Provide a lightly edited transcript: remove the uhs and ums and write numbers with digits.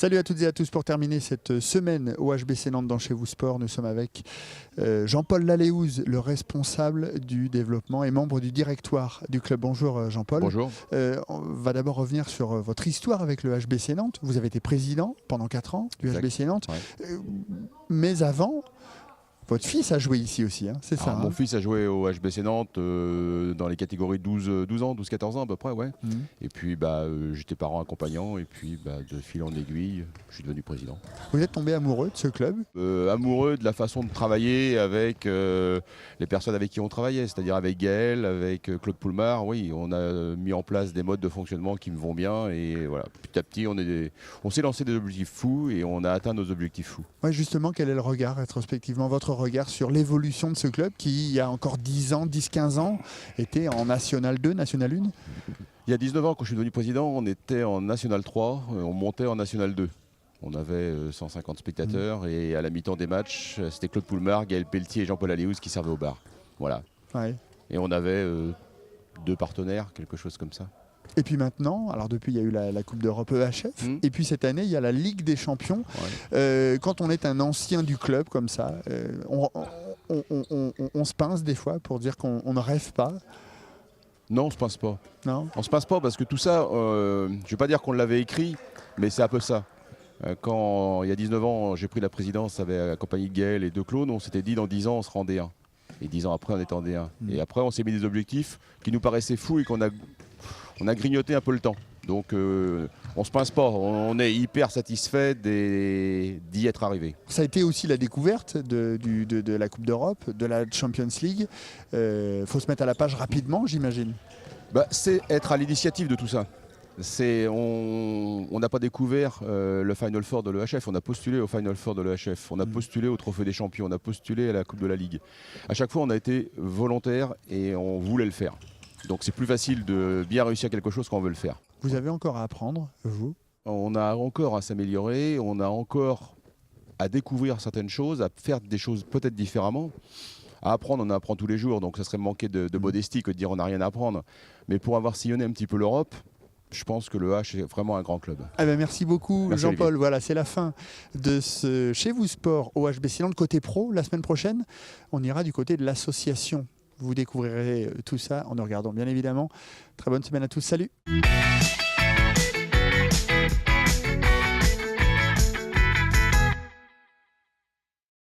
Salut à toutes et à tous. Pour terminer cette semaine au HBC Nantes dans Chez vous Sport, nous sommes avec Jean-Paul Laléouz, le responsable du développement et membre du directoire du club. Bonjour Jean-Paul. Bonjour. On va d'abord revenir sur votre histoire avec le HBC Nantes. Vous avez été président pendant 4 ans du HBC Nantes. Ouais. Mais avant, votre fils a joué ici aussi, hein, c'est ça? Mon fils a joué au HBC Nantes dans les catégories 12-14 ans à peu près, ouais. Et puis j'étais parent accompagnant et puis de fil en aiguille, je suis devenu président. Vous êtes tombé amoureux de ce club? Amoureux de la façon de travailler avec les personnes avec qui on travaillait, c'est-à-dire avec Gaël, avec Claude Poulmar. Oui, on a mis en place des modes de fonctionnement qui me vont bien et voilà, petit à petit on s'est lancé des objectifs fous et on a atteint nos objectifs fous. Ouais, justement, quel est le regard rétrospectivement, votre regard sur l'évolution de ce club qui, il y a encore 10-15 ans, était en National 2, National 1? Il y a 19 ans, quand je suis devenu président, on était en National 3, on montait en National 2. On avait 150 spectateurs et à la mi-temps des matchs, c'était Claude Poulmar, Gaël Pelletier et Jean-Paul Laléouz qui servaient au bar. Voilà. Ouais. Et on avait 2 partenaires, quelque chose comme ça. Et puis maintenant, alors depuis il y a eu la Coupe d'Europe EHF, et puis cette année il y a la Ligue des Champions. Ouais. Quand on est un ancien du club comme ça, on se pince des fois pour dire qu'on ne rêve pas. Non, on se pince pas. Non. On se pince pas parce que tout ça, je ne vais pas dire qu'on l'avait écrit, mais c'est un peu ça. Quand il y a 19 ans, j'ai pris la présidence avec la compagnie de Gaël et de Claude, on s'était dit dans 10 ans on sera en D1. Et 10 ans après on était en D1. Et après on s'est mis des objectifs qui nous paraissaient fous et qu'on a grignoté un peu le temps. Donc on se pince pas, on est hyper satisfait d'y être arrivé. Ça a été aussi la découverte de la Coupe d'Europe, de la Champions League. Faut se mettre à la page rapidement, j'imagine. C'est être à l'initiative de tout ça. On n'a pas découvert le Final Four de l'EHF, on a postulé au Final Four de l'EHF, on a postulé au Trophée des Champions, on a postulé à la Coupe de la Ligue. À chaque fois on a été volontaire et on voulait le faire. Donc c'est plus facile de bien réussir quelque chose quand on veut le faire. Vous avez encore à apprendre, vous? On a encore à s'améliorer, on a encore à découvrir certaines choses, à faire des choses peut-être différemment. À apprendre, on apprend tous les jours, donc ça serait manquer de modestie que de dire on n'a rien à apprendre. Mais pour avoir sillonné un petit peu l'Europe, je pense que le H est vraiment un grand club. Merci beaucoup Jean-Paul. Voilà, c'est la fin de ce Chez vous Sport au HBC Nantes. Côté pro, la semaine prochaine, on ira du côté de l'association. Vous découvrirez tout ça en nous regardant bien évidemment. Très bonne semaine à tous, salut.